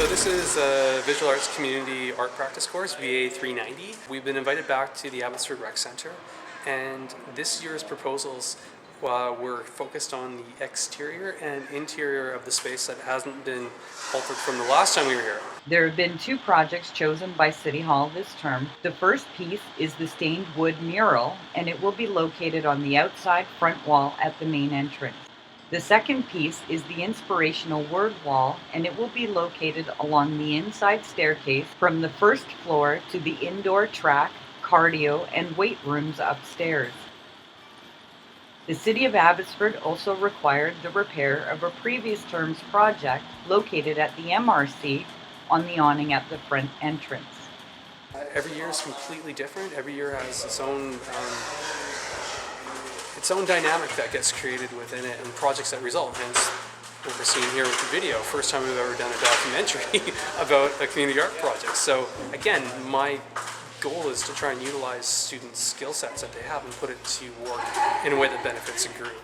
So this is a Visual Arts Community Art Practice course, VA 390. We've been invited back to the Abbotsford Rec Centre, and this year's proposals were focused on the exterior and interior of the space that hasn't been altered from the last time we were here. There have been two projects chosen by City Hall this term. The first piece is the stained wood mural, and it will be located on the outside front wall at the main entrance. The second piece is the inspirational word wall, and it will be located along the inside staircase from the first floor to the indoor track, cardio, and weight rooms upstairs. The City of Abbotsford also required the repair of a previous term's project located at the MRC on the awning at the front entrance. Every year is completely different. Every year has its own dynamic that gets created within it and projects that result. Hence what we're seeing here with the video. First time we've ever done a documentary about a community art project. So again, my goal is to try and utilize students' skill sets that they have and put it to work in a way that benefits a group.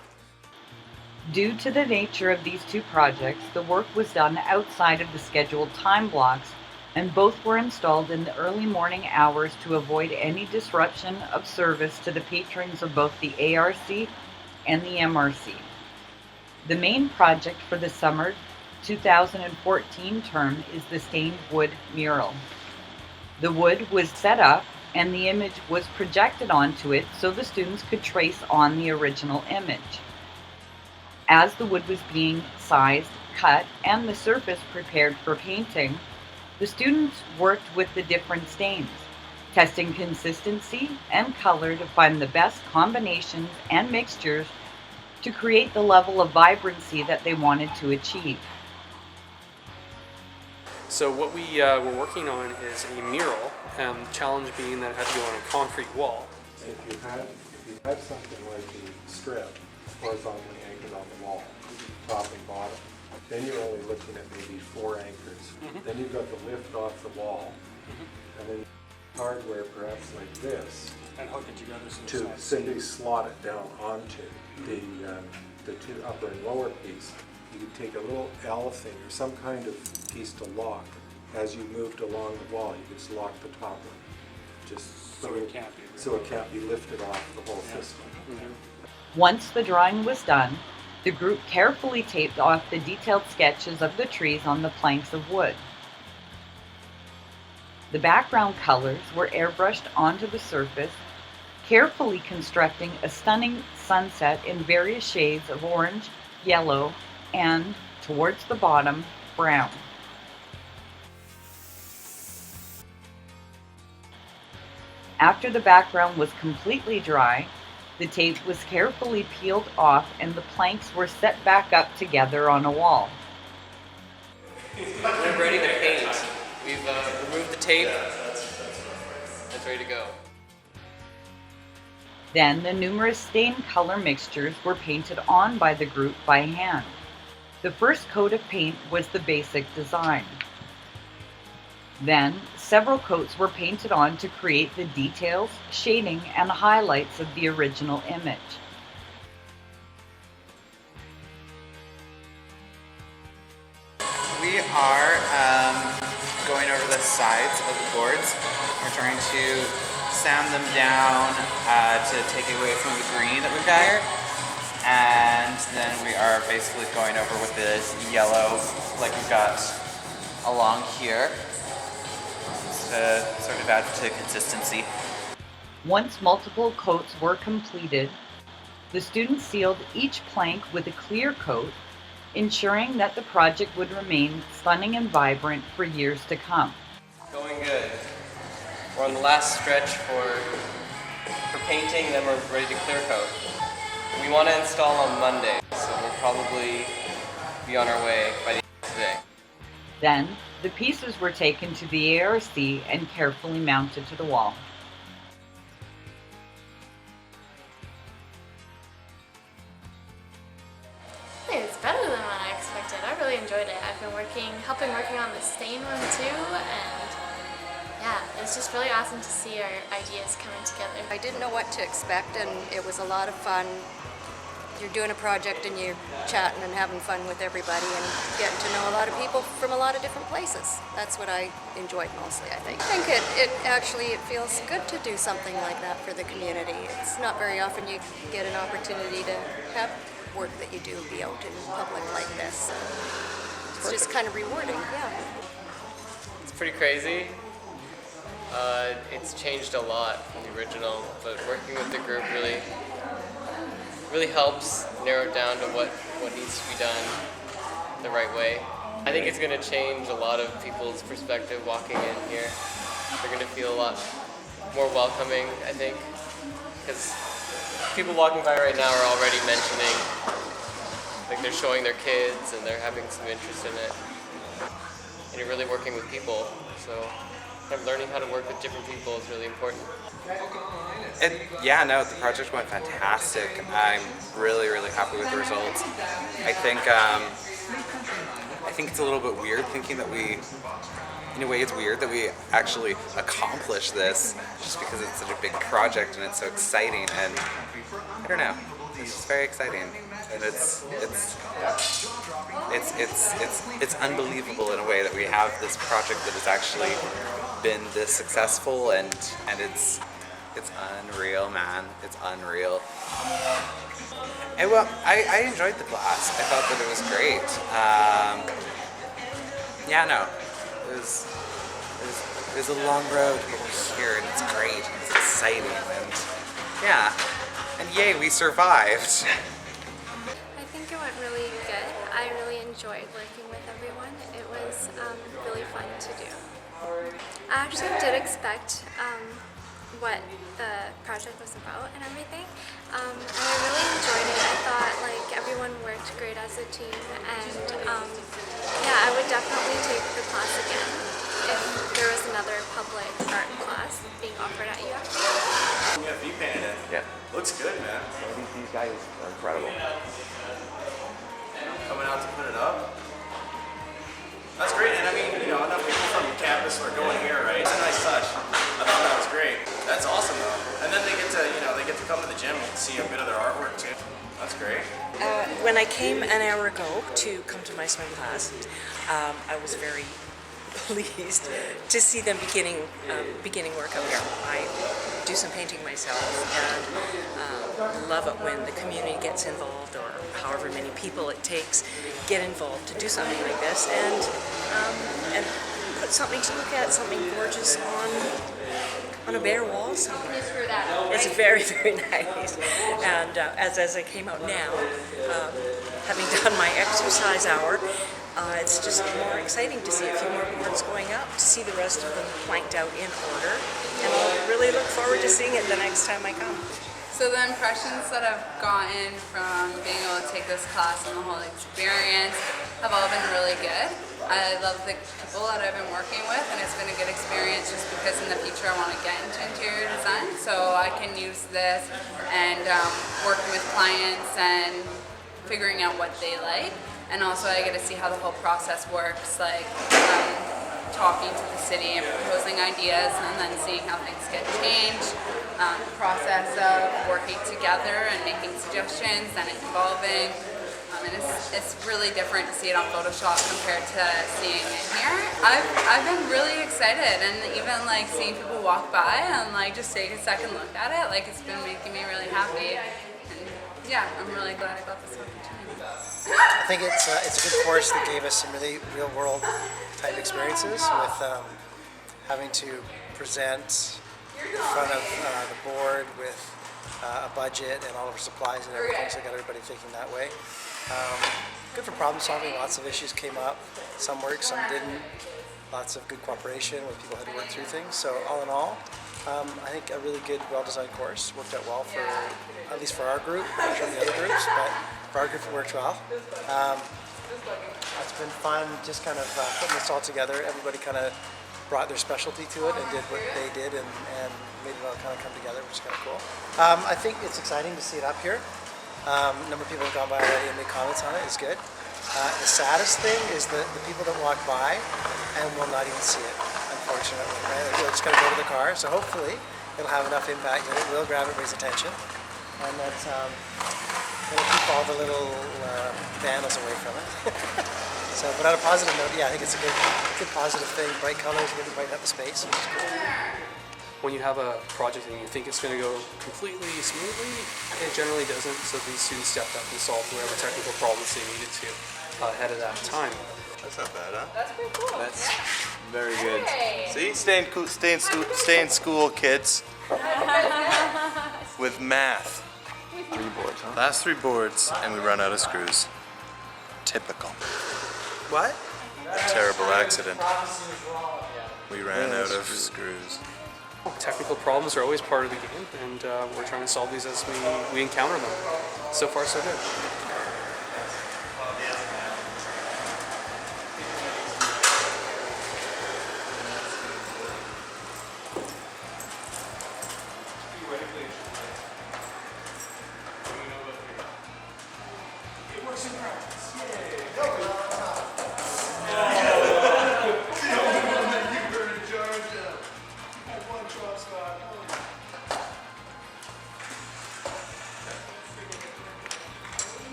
Due to the nature of these two projects, the work was done outside of the scheduled time blocks, and both were installed in the early morning hours to avoid any disruption of service to the patrons of both the ARC and the MRC. The main project for the summer 2014 term is the stained wood mural. The wood was set up and the image was projected onto it so the students could trace on the original image. As the wood was being sized, cut, and the surface prepared for painting, the students worked with the different stains, testing consistency and color to find the best combinations and mixtures to create the level of vibrancy that they wanted to achieve. So what we were working on is a mural, challenge being that it had to go on a concrete wall. If you had something like the strip horizontally anchored on the wall, top and bottom, then you're only looking at maybe 4 anchors. Then you've got the lift off the wall, and then hardware perhaps like this, And hook it together to simply slot it down onto the two upper and lower piece. You could take a little L thing or some kind of piece to lock. As you moved along the wall, you could just lock the top one, just so it can't be lifted off the whole system. Once the drawing was done, the group carefully taped off the detailed sketches of the trees on the planks of wood. The background colors were airbrushed onto the surface, carefully constructing a stunning sunset in various shades of orange, yellow, and, towards the bottom, brown. After the background was completely dry, the tape was carefully peeled off and the planks were set back up together on a wall. We're ready to paint. We've removed the tape. It's ready to go. Then the numerous stain color mixtures were painted on by the group by hand. The first coat of paint was the basic design. Then, several coats were painted on to create the details, shading, and highlights of the original image. We are going over the sides of the boards. We're trying to sand them down to take away some of the green that we've got here. And then we are basically going over with this yellow like we've got along here to sort of add to consistency. Once multiple coats were completed, the students sealed each plank with a clear coat, ensuring that the project would remain stunning and vibrant for years to come. Going good. We're on the last stretch for painting, then we're ready to clear coat. We want to install on Monday, so we'll probably be on our way by the end of today. Then, the pieces were taken to the ARC and carefully mounted to the wall. It's better than what I expected. I really enjoyed it. I've been helping on the stain room too, and yeah, it's just really awesome to see our ideas coming together. I didn't know what to expect, and it was a lot of fun you're doing a project and you're chatting and having fun with everybody and getting to know a lot of people from a lot of different places. That's what I enjoyed mostly, I think. I think it feels good to do something like that for the community. It's not very often you get an opportunity to have work that you do be out in public like this. It's just kind of rewarding, yeah. It's pretty crazy. It's changed a lot from the original, but working with the group really helps narrow it down to what needs to be done the right way. I think it's going to change a lot of people's perspective walking in here. They're going to feel a lot more welcoming, I think, because people walking by right now are already mentioning, like they're showing their kids and they're having some interest in it. And you're really working with people, so kind of learning how to work with different people is really important. The project went fantastic. I'm really happy with the results. I think it's a little bit weird thinking that in a way it's weird that we actually accomplished this just because it's such a big project and it's so exciting, and I don't know, it's just very exciting, and it's unbelievable in a way that we have this project that has actually been this successful, and it's unreal, man. It's unreal. And well, I enjoyed the class. I thought that it was great. It was a long road, but we're here, and it's great. It's exciting, and yay, we survived. I think it went really good. I really enjoyed working with everyone. It was really fun to do. I actually did expect what the project was about and everything. And I really enjoyed it. I thought everyone worked great as a team, and I would definitely take the class again if there was another public art class being offered at UFV. UFV painted it. Yeah. Looks good, man. I think these guys are incredible. Coming out to put it up. That's great, and I mean, enough people from campus are going here, right? It's a nice touch. I thought that was great. That's awesome, though. And then they get to come to the gym and see a bit of their artwork too. That's great. When I came an hour ago to come to my swim class, I was very pleased to see them beginning work out here. I do some painting myself, and love it when the community gets involved, or however many people it takes get involved to do something like this, and put something to look at, something gorgeous on a bare wall somewhere. It's very nice. And as I came out now, having done my exercise hour, it's just more exciting to see a few more boards going up, to see the rest of them planked out in order, and I'll really look forward to seeing it the next time I come. So the impressions that I've gotten from being able to take this class and the whole experience have all been really good. I love the people that I've been working with, and it's been a good experience just because in the future I want to get into interior design, so I can use this and working with clients and figuring out what they like. And also I get to see how the whole process works, talking to the city and proposing ideas and then seeing how things get changed. The process of working together and making suggestions and evolving. And it's really different to see it on Photoshop compared to seeing it here. I've been really excited, and even seeing people walk by and just take a second look at it, it's been making me really happy. And yeah, I'm really glad I got this opportunity. I think it's a good course that gave us some really real world type experiences with having to present in front of the board with a budget and all of our supplies and everything, so I got everybody thinking that way. Good for problem solving. Lots of issues came up. Some worked, some didn't. Lots of good cooperation when people had to work through things. So all in all, I think a really good, well-designed course. Worked out well for, at least for our group. I'm sure the other groups, but for our group it worked well. It's been fun just kind of putting this all together. Everybody kind of brought their specialty to it and did what they did and made it all kind of come together, which is kind of cool. I think it's exciting to see it up here. A number of people have gone by already and made comments on it. It's good. The saddest thing is the people that walk by and will not even see it, unfortunately. Right? They'll just kind of go to the car. So hopefully it'll have enough impact that it will grab everybody's attention. and that's going to keep all the little vandals away from it. So, but on a positive note, yeah, I think it's a good positive thing. Bright colors really brighten up the space, which is cool. When you have a project and you think it's going to go completely smoothly, it generally doesn't. So these students stepped up and solved whatever technical problems they needed to ahead of that time. That's not bad, huh? That's pretty cool. That's very good. Hey. See, stay in school, kids. With math. 3 boards, huh? Last 3 boards, and we run out of screws. Typical. What? A terrible accident. We ran out of screws. Technical problems are always part of the game, and we're trying to solve these as we encounter them. So far, so good.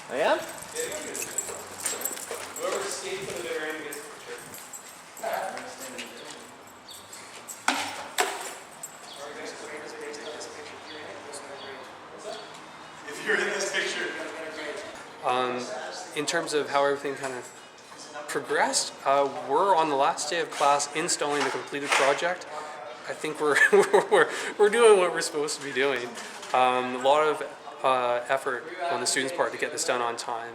I am? Whoever skates in the bitter end gets the picture. If you're in this picture. In terms of how everything kind of progressed, we're on the last day of class installing the completed project. I think we're doing what we're supposed to be doing. A lot of effort on the students' part to get this done on time.